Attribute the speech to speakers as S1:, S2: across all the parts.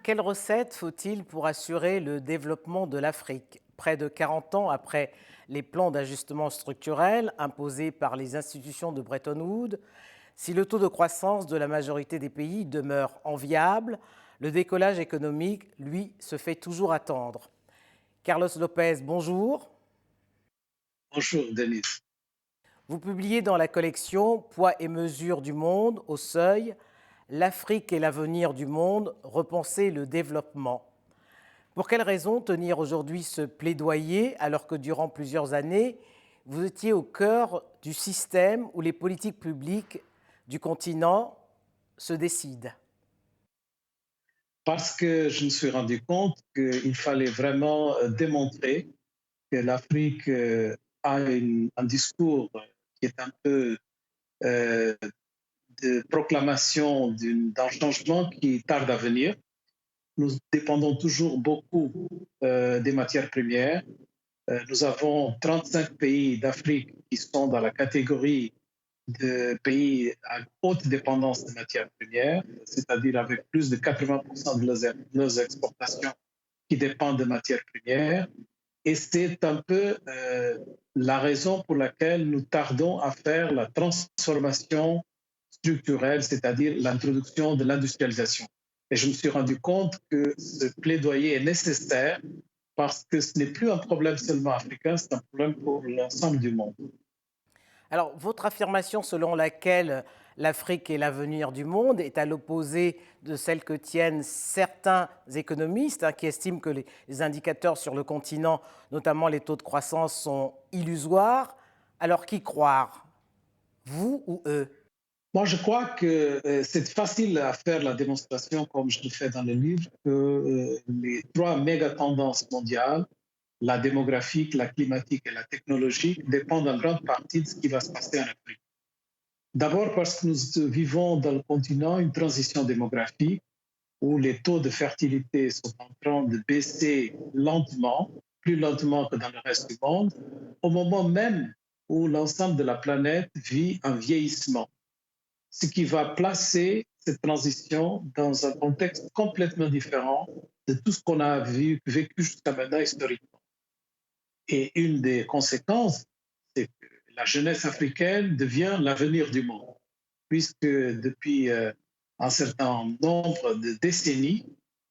S1: Quelle recette faut-il pour assurer le développement de l'Afrique? Près de 40 ans après les plans d'ajustement structurel imposés par les institutions de Bretton Woods, si le taux de croissance de la majorité des pays demeure enviable, le décollage économique, lui, se fait toujours attendre. Carlos Lopez, bonjour.
S2: Bonjour, Denis.
S1: Vous publiez dans la collection Poids et mesures du monde au seuil, l'Afrique et l'avenir du monde, repenser le développement. Pour quelles raisons tenir aujourd'hui ce plaidoyer alors que durant plusieurs années, vous étiez au cœur du système où les politiques publiques du continent se décident?
S2: Parce que je me suis rendu compte qu'il fallait vraiment démontrer que l'Afrique a un discours qui est un peu euh, de proclamation d'un changement qui tarde à venir. Nous dépendons toujours beaucoup des matières premières. Nous avons 35 pays d'Afrique qui sont dans la catégorie de pays à haute dépendance de matières premières, c'est-à-dire avec plus de 80% de leurs exportations qui dépendent de matières premières. Et c'est un peu la raison pour laquelle nous tardons à faire la transformation structurelle, c'est-à-dire l'introduction de l'industrialisation. Et je me suis rendu compte que ce plaidoyer est nécessaire parce que ce n'est plus un problème seulement africain, c'est un problème pour l'ensemble du monde.
S1: Alors, votre affirmation selon laquelle l'Afrique est l'avenir du monde est à l'opposé de celle que tiennent certains économistes qui estiment que les indicateurs sur le continent, notamment les taux de croissance, sont illusoires. Alors, qui croire? Vous ou eux?
S2: Moi, je crois que c'est facile à faire la démonstration, comme je le fais dans le livre, que les trois méga tendances mondiales, la démographique, la climatique et la technologique, dépendent en grande partie de ce qui va se passer en Afrique. D'abord parce que nous vivons dans le continent une transition démographique où les taux de fertilité sont en train de baisser lentement, plus lentement que dans le reste du monde, au moment même où l'ensemble de la planète vit un vieillissement, ce qui va placer cette transition dans un contexte complètement différent de tout ce qu'on a vécu jusqu'à maintenant historiquement. Et une des conséquences, c'est que la jeunesse africaine devient l'avenir du monde, puisque depuis un certain nombre de décennies,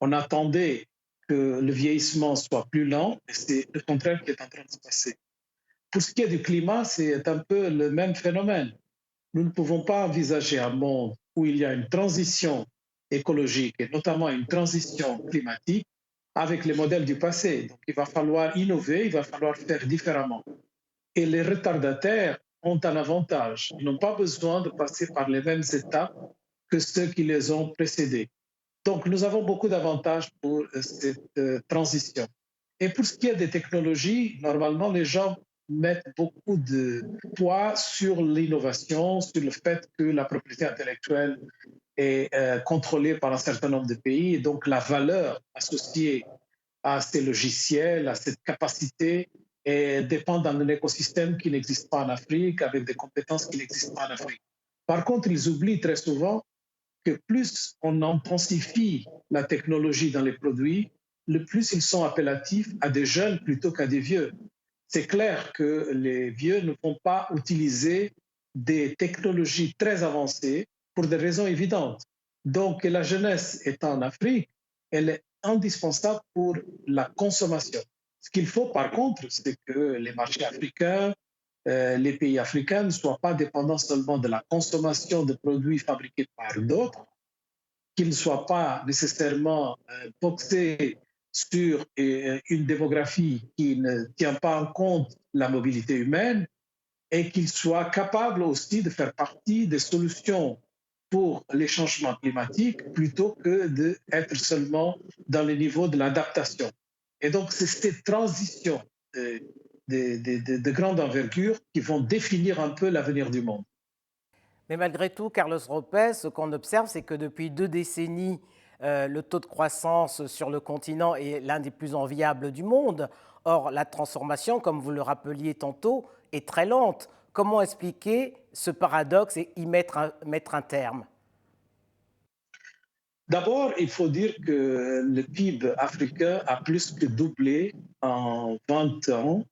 S2: on attendait que le vieillissement soit plus lent, et c'est le contraire qui est en train de se passer. Pour ce qui est du climat, c'est un peu le même phénomène. Nous ne pouvons pas envisager un monde où il y a une transition écologique et notamment une transition climatique avec les modèles du passé. Donc il va falloir innover, il va falloir faire différemment. Et les retardataires ont un avantage. Ils n'ont pas besoin de passer par les mêmes étapes que ceux qui les ont précédés. Donc nous avons beaucoup d'avantages pour cette transition. Et pour ce qui est des technologies, normalement, les gens mettent beaucoup de poids sur l'innovation, sur le fait que la propriété intellectuelle est contrôlée par un certain nombre de pays et donc la valeur associée à ces logiciels, à cette capacité, et dépend d'un écosystème qui n'existe pas en Afrique, avec des compétences qui n'existent pas en Afrique. Par contre, ils oublient très souvent que plus on intensifie la technologie dans les produits, le plus ils sont appellatifs à des jeunes plutôt qu'à des vieux. C'est clair que les vieux ne vont pas utiliser des technologies très avancées pour des raisons évidentes. Donc, la jeunesse étant en Afrique, elle est indispensable pour la consommation. Ce qu'il faut, par contre, c'est que les marchés africains, les pays africains ne soient pas dépendants seulement de la consommation de produits fabriqués par d'autres, qu'ils ne soient pas nécessairement boxés sur une démographie qui ne tient pas en compte la mobilité humaine et qu'ils soient capables aussi de faire partie des solutions pour les changements climatiques plutôt que d'être seulement dans le niveau de l'adaptation. Et donc, c'est ces transitions de grande envergure qui vont définir un peu l'avenir du monde.
S1: Mais malgré tout, Carlos Ropez, ce qu'on observe, c'est que depuis 2 décennies, le taux de croissance sur le continent est l'un des plus enviables du monde. Or, la transformation, comme vous le rappeliez tantôt, est très lente. Comment expliquer ce paradoxe et y mettre un terme?
S2: D'abord, il faut dire que le PIB africain a plus que doublé en 20 ans,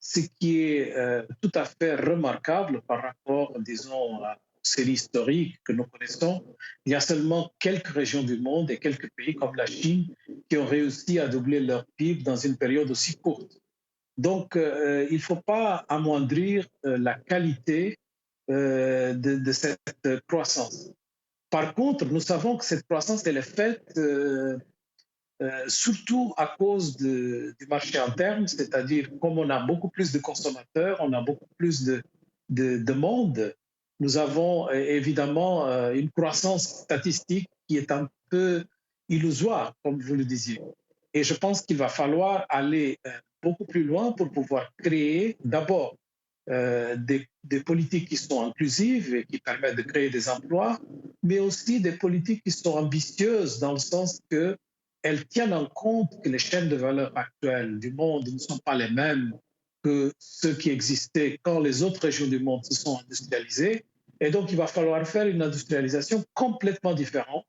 S2: ce qui est tout à fait remarquable par rapport, disons, aux séries historiques que nous connaissons. Il y a seulement quelques régions du monde et quelques pays comme la Chine qui ont réussi à doubler leur PIB dans une période aussi courte. Donc, il ne faut pas amoindrir la qualité de cette croissance. Par contre, nous savons que cette croissance, elle est faite surtout à cause du marché interne, c'est-à-dire comme on a beaucoup plus de consommateurs, on a beaucoup plus de monde, nous avons évidemment une croissance statistique qui est un peu illusoire, comme vous le disiez. Et je pense qu'il va falloir aller beaucoup plus loin pour pouvoir créer d'abord des politiques qui sont inclusives et qui permettent de créer des emplois, mais aussi des politiques qui sont ambitieuses dans le sens que elles tiennent en compte que les chaînes de valeur actuelles du monde ne sont pas les mêmes que ceux qui existaient quand les autres régions du monde se sont industrialisées. Et donc, il va falloir faire une industrialisation complètement différente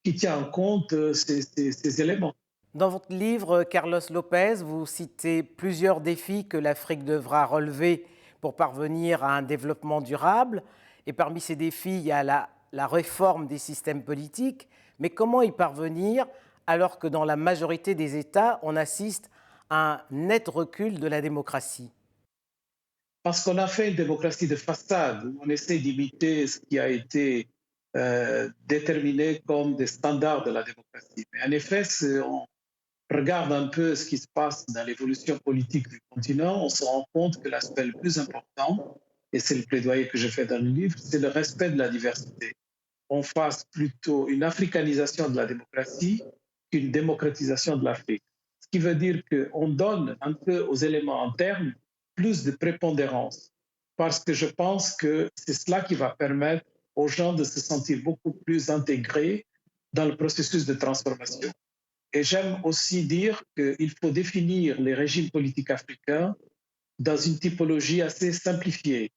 S2: qui tient en compte ces éléments.
S1: Dans votre livre, Carlos Lopez, vous citez plusieurs défis que l'Afrique devra relever pour parvenir à un développement durable. Et parmi ces défis, il y a la réforme des systèmes politiques. Mais comment y parvenir alors que dans la majorité des États, on assiste à un net recul de la démocratie?
S2: Parce qu'on a fait une démocratie de façade, où on essaie d'imiter ce qui a été déterminé comme des standards de la démocratie. Mais en effet, on regarde un peu ce qui se passe dans l'évolution politique du continent, on se rend compte que l'aspect le plus important, et c'est le plaidoyer que je fais dans le livre, c'est le respect de la diversité. On fasse plutôt une africanisation de la démocratie qu'une démocratisation de l'Afrique. Ce qui veut dire qu'on donne un peu aux éléments internes plus de prépondérance, parce que je pense que c'est cela qui va permettre aux gens de se sentir beaucoup plus intégrés dans le processus de transformation. Et j'aime aussi dire qu'il faut définir les régimes politiques africains dans une typologie assez simplifiée.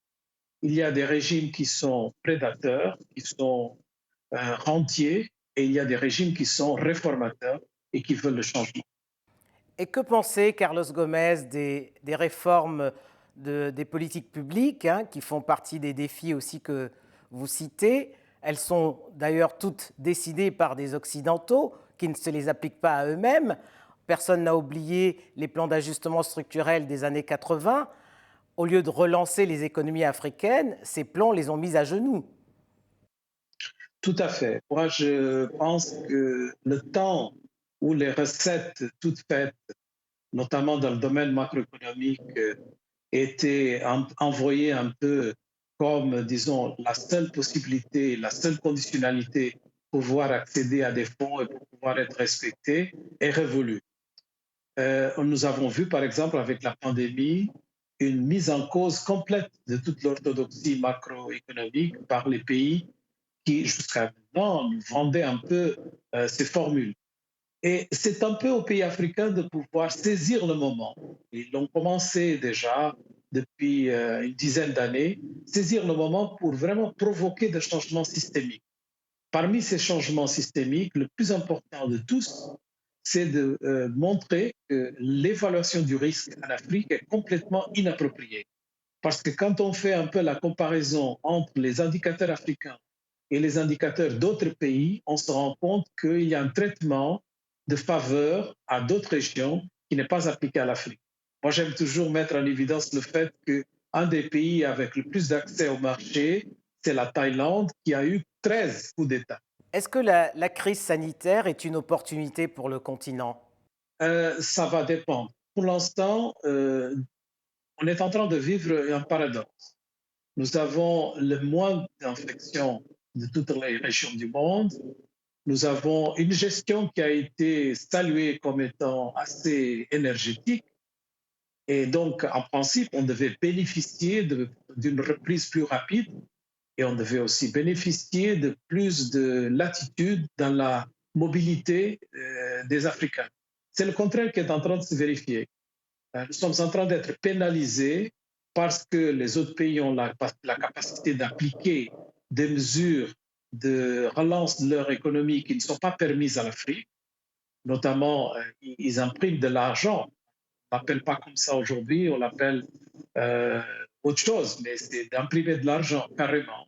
S2: Il y a des régimes qui sont prédateurs, qui sont rentiers, et il y a des régimes qui sont réformateurs et qui veulent le changement.
S1: Et que penser, Carlos Gomez, des réformes des politiques publiques, hein, qui font partie des défis aussi que vous citez? Elles sont d'ailleurs toutes décidées par des Occidentaux qui ne se les appliquent pas à eux-mêmes. Personne n'a oublié les plans d'ajustement structurel des années 80. Au lieu de relancer les économies africaines, ces plans les ont mis à genoux.
S2: Tout à fait. Moi, je pense que le temps où les recettes toutes faites, notamment dans le domaine macroéconomique, étaient envoyées un peu comme, disons, la seule possibilité, la seule conditionnalité pour pouvoir accéder à des fonds et pour pouvoir être respecté, est révolue. Nous avons vu, par exemple, avec la pandémie, une mise en cause complète de toute l'orthodoxie macroéconomique par les pays qui, jusqu'à maintenant, nous vendaient un peu ces formules. Et c'est un peu aux pays africains de pouvoir saisir le moment. Ils l'ont commencé déjà depuis une dizaine d'années, saisir le moment pour vraiment provoquer des changements systémiques. Parmi ces changements systémiques, le plus important de tous, c'est de montrer que l'évaluation du risque en Afrique est complètement inappropriée. Parce que quand on fait un peu la comparaison entre les indicateurs africains et les indicateurs d'autres pays, on se rend compte qu'il y a un traitement de faveur à d'autres régions qui n'est pas appliqué à l'Afrique. Moi, j'aime toujours mettre en évidence le fait qu'un des pays avec le plus d'accès au marché, c'est la Thaïlande, qui a eu 13 coups d'État.
S1: Est-ce que la crise sanitaire est une opportunité pour le continent?
S2: Ça va dépendre. Pour l'instant, on est en train de vivre un paradoxe. Nous avons le moins d'infections de toutes les régions du monde. Nous avons une gestion qui a été saluée comme étant assez énergétique. Et donc, en principe, on devait bénéficier d'une reprise plus rapide et on devait aussi bénéficier de plus de latitude dans la mobilité des Africains. C'est le contraire qui est en train de se vérifier. Nous sommes en train d'être pénalisés parce que les autres pays ont la capacité d'appliquer des mesures de relance de leur économie qui ne sont pas permises à l'Afrique. Notamment, ils impriment de l'argent. On l'appelle pas comme ça aujourd'hui, on l'appelle euh, autre chose, mais c'est d'imprimer de l'argent carrément.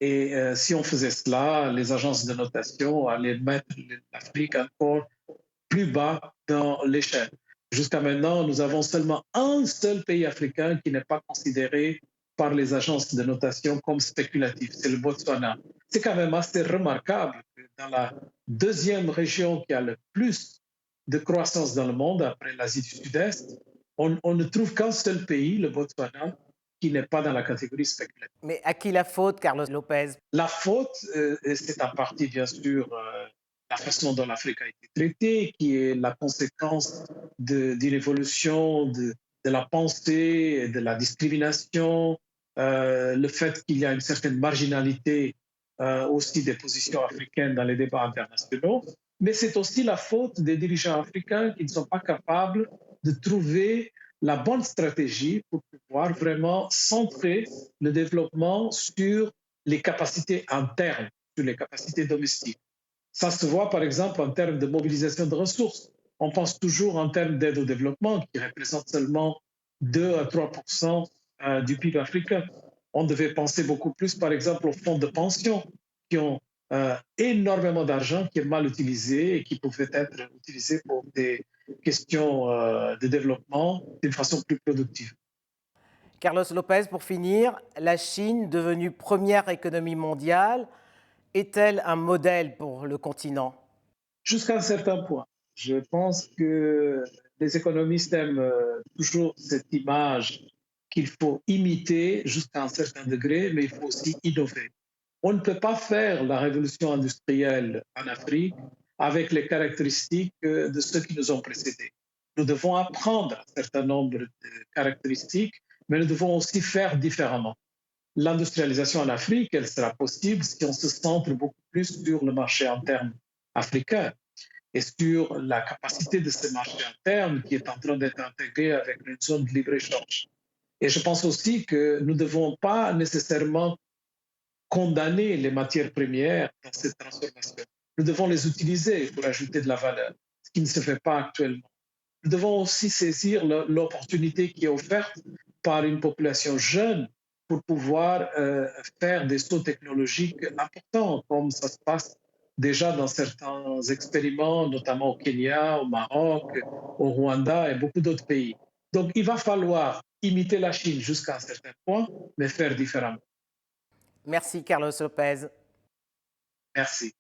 S2: Et si on faisait cela, les agences de notation allaient mettre l'Afrique encore plus bas dans l'échelle. Jusqu'à maintenant, nous avons seulement un seul pays africain qui n'est pas considéré par les agences de notation comme spéculatif, c'est le Botswana. C'est quand même assez remarquable que dans la deuxième région qui a le plus de croissance dans le monde, après l'Asie du Sud-Est, on ne trouve qu'un seul pays, le Botswana, qui n'est pas dans la catégorie spéculative.
S1: Mais à qui la faute, Carlos Lopez?
S2: La faute, c'est en partie, bien sûr, la façon dont l'Afrique a été traitée, qui est la conséquence d'une évolution de la pensée, de la discrimination, le fait qu'il y a une certaine marginalité aussi des positions africaines dans les débats internationaux. Mais c'est aussi la faute des dirigeants africains qui ne sont pas capables de trouver la bonne stratégie pour pouvoir vraiment centrer le développement sur les capacités internes, sur les capacités domestiques. Ça se voit par exemple en termes de mobilisation de ressources. On pense toujours en termes d'aide au développement qui représente seulement 2 à 3 du PIB africain. On devait penser beaucoup plus par exemple aux fonds de pension qui ont énormément d'argent qui est mal utilisé et qui pouvait être utilisé pour des questions de développement d'une façon plus productive.
S1: Carlos Lopez, pour finir, la Chine, devenue première économie mondiale, est-elle un modèle pour le continent?
S2: Jusqu'à un certain point. Je pense que les économistes aiment toujours cette image qu'il faut imiter jusqu'à un certain degré, mais il faut aussi innover. On ne peut pas faire la révolution industrielle en Afrique avec les caractéristiques de ceux qui nous ont précédés. Nous devons apprendre un certain nombre de caractéristiques, mais nous devons aussi faire différemment. L'industrialisation en Afrique, elle sera possible si on se centre beaucoup plus sur le marché interne africain et sur la capacité de ce marché interne qui est en train d'être intégré avec une zone de libre-échange. Et je pense aussi que nous ne devons pas nécessairement condamner les matières premières dans cette transformation. Nous devons les utiliser pour ajouter de la valeur, ce qui ne se fait pas actuellement. Nous devons aussi saisir l'opportunité qui est offerte par une population jeune pour pouvoir faire des sauts technologiques importants, comme ça se passe déjà dans certains expériments, notamment au Kenya, au Maroc, au Rwanda et beaucoup d'autres pays. Donc, il va falloir imiter la Chine jusqu'à un certain point, mais faire différemment.
S1: Merci, Carlos Lopez.
S2: Merci.